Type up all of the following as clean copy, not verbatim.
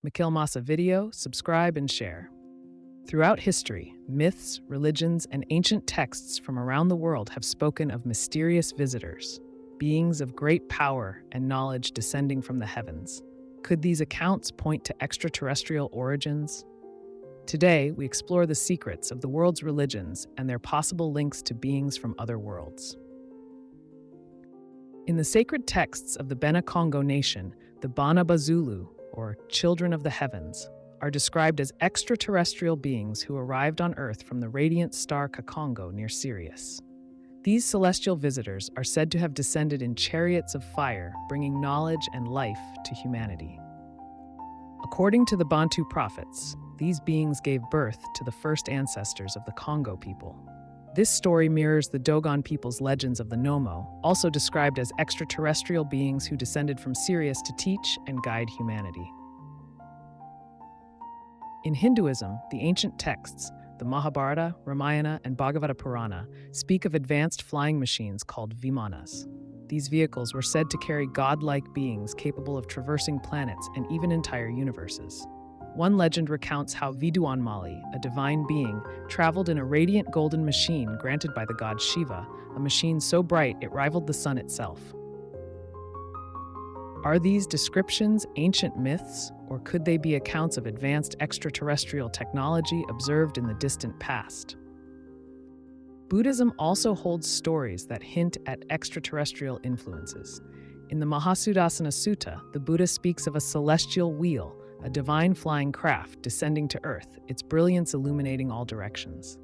Masa video, subscribe, and share. Throughout history, myths, religions, and ancient texts from around the world have spoken of mysterious visitors, beings of great power and knowledge descending from the heavens. Could these accounts point to extraterrestrial origins? Today, we explore the secrets of the world's religions and their possible links to beings from other worlds. In the sacred texts of the Kongo Nation, the Bana Ba Zulu, or Children of the Heavens, are described as extraterrestrial beings who arrived on Earth from the radiant star Kongo near Sirius. These celestial visitors are said to have descended in chariots of fire, bringing knowledge and life to humanity. According to the Bantu prophets, these beings gave birth to the first ancestors of the Kongo people. This story mirrors the Dogon people's legends of the Nommo, also described as extraterrestrial beings who descended from Sirius to teach and guide humanity. In Hinduism, the ancient texts, the Mahabharata, Ramayana, and Bhagavata Purana, speak of advanced flying machines called vimanas. These vehicles were said to carry godlike beings capable of traversing planets and even entire universes. One legend recounts how Kongo Mali, a divine being, traveled in a radiant golden machine granted by the god Shiva, a machine so bright it rivaled the sun itself. Are these descriptions ancient myths, or could they be accounts of advanced extraterrestrial technology observed in the distant past? Buddhism also holds stories that hint at extraterrestrial influences. In the Mahasuddasana Sutta, the Buddha speaks of a celestial wheel, a divine flying craft descending to Earth, its brilliance illuminating all directions.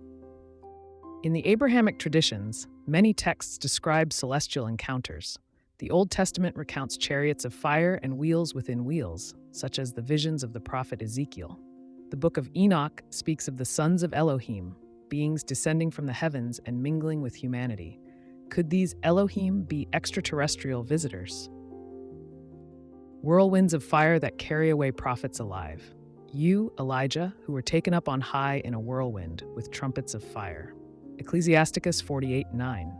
In the Abrahamic traditions, many texts describe celestial encounters. The Old Testament recounts chariots of fire and wheels within wheels, such as the visions of the prophet Ezekiel. The Book of Enoch speaks of the sons of Elohim, beings descending from the heavens and mingling with humanity. Could these Elohim be extraterrestrial visitors? Whirlwinds of fire that carry away prophets alive. You, Elijah, who were taken up on high in a whirlwind with trumpets of fire. Ecclesiasticus 48:9.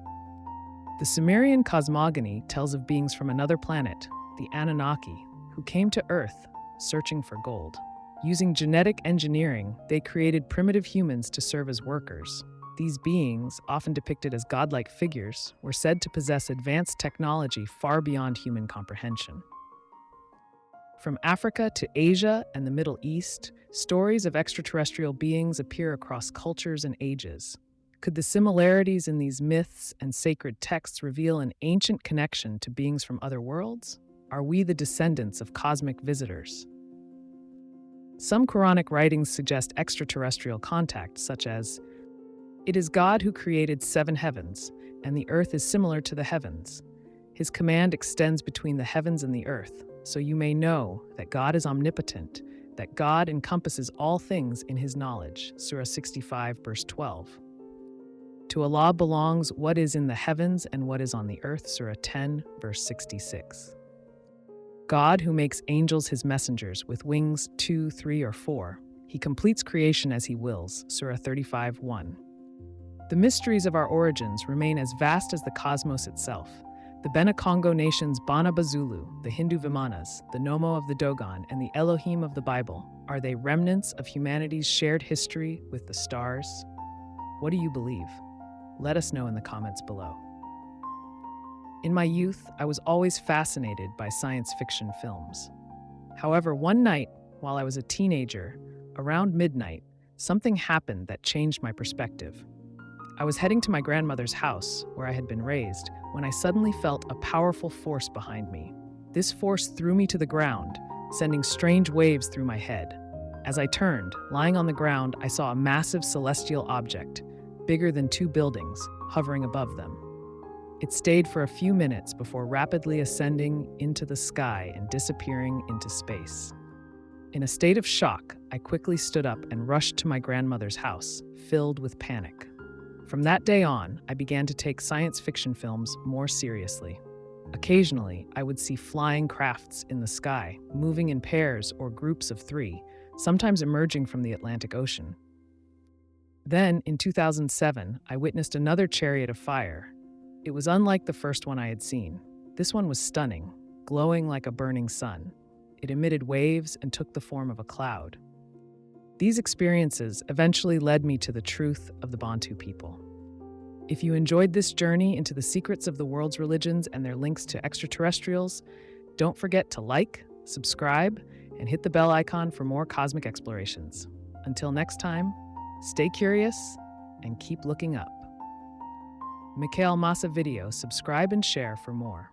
The Sumerian cosmogony tells of beings from another planet, the Anunnaki, who came to Earth searching for gold. Using genetic engineering, they created primitive humans to serve as workers. These beings, often depicted as godlike figures, were said to possess advanced technology far beyond human comprehension. From Africa to Asia and the Middle East, stories of extraterrestrial beings appear across cultures and ages. Could the similarities in these myths and sacred texts reveal an ancient connection to beings from other worlds? Are we the descendants of cosmic visitors? Some Quranic writings suggest extraterrestrial contact, such as, "It is God who created 7 heavens, and the earth is similar to the heavens. His command extends between the heavens and the earth, so you may know that God is omnipotent, that God encompasses all things in his knowledge." Surah 65, verse 12. To Allah belongs what is in the heavens and what is on the earth. Surah 10, verse 66. God, who makes angels his messengers with wings 2, 3, or 4, he completes creation as he wills. Surah 35:1. The mysteries of our origins remain as vast as the cosmos itself. The Kongo Nation's Bana Ba Zulu, the Hindu Vimanas, the Nommo of the Dogon, and the Elohim of the Bible, are they remnants of humanity's shared history with the stars? What do you believe? Let us know in the comments below. In my youth, I was always fascinated by science fiction films. However, one night, while I was a teenager, around midnight, something happened that changed my perspective. I was heading to my grandmother's house, where I had been raised, when I suddenly felt a powerful force behind me. This force threw me to the ground, sending strange waves through my head. As I turned, lying on the ground, I saw a massive celestial object, bigger than 2 buildings, hovering above them. It stayed for a few minutes before rapidly ascending into the sky and disappearing into space. In a state of shock, I quickly stood up and rushed to my grandmother's house, filled with panic. From that day on, I began to take science fiction films more seriously. Occasionally, I would see flying crafts in the sky, moving in pairs or groups of 3, sometimes emerging from the Atlantic Ocean. Then, in 2007, I witnessed another chariot of fire. It was unlike the first one I had seen. This one was stunning, glowing like a burning sun. It emitted waves and took the form of a cloud. These experiences eventually led me to the truth of the Bantu people. If you enjoyed this journey into the secrets of the world's religions and their links to extraterrestrials, don't forget to like, subscribe, and hit the bell icon for more cosmic explorations. Until next time, stay curious and keep looking up. Mikhail Massa Video, subscribe and share for more.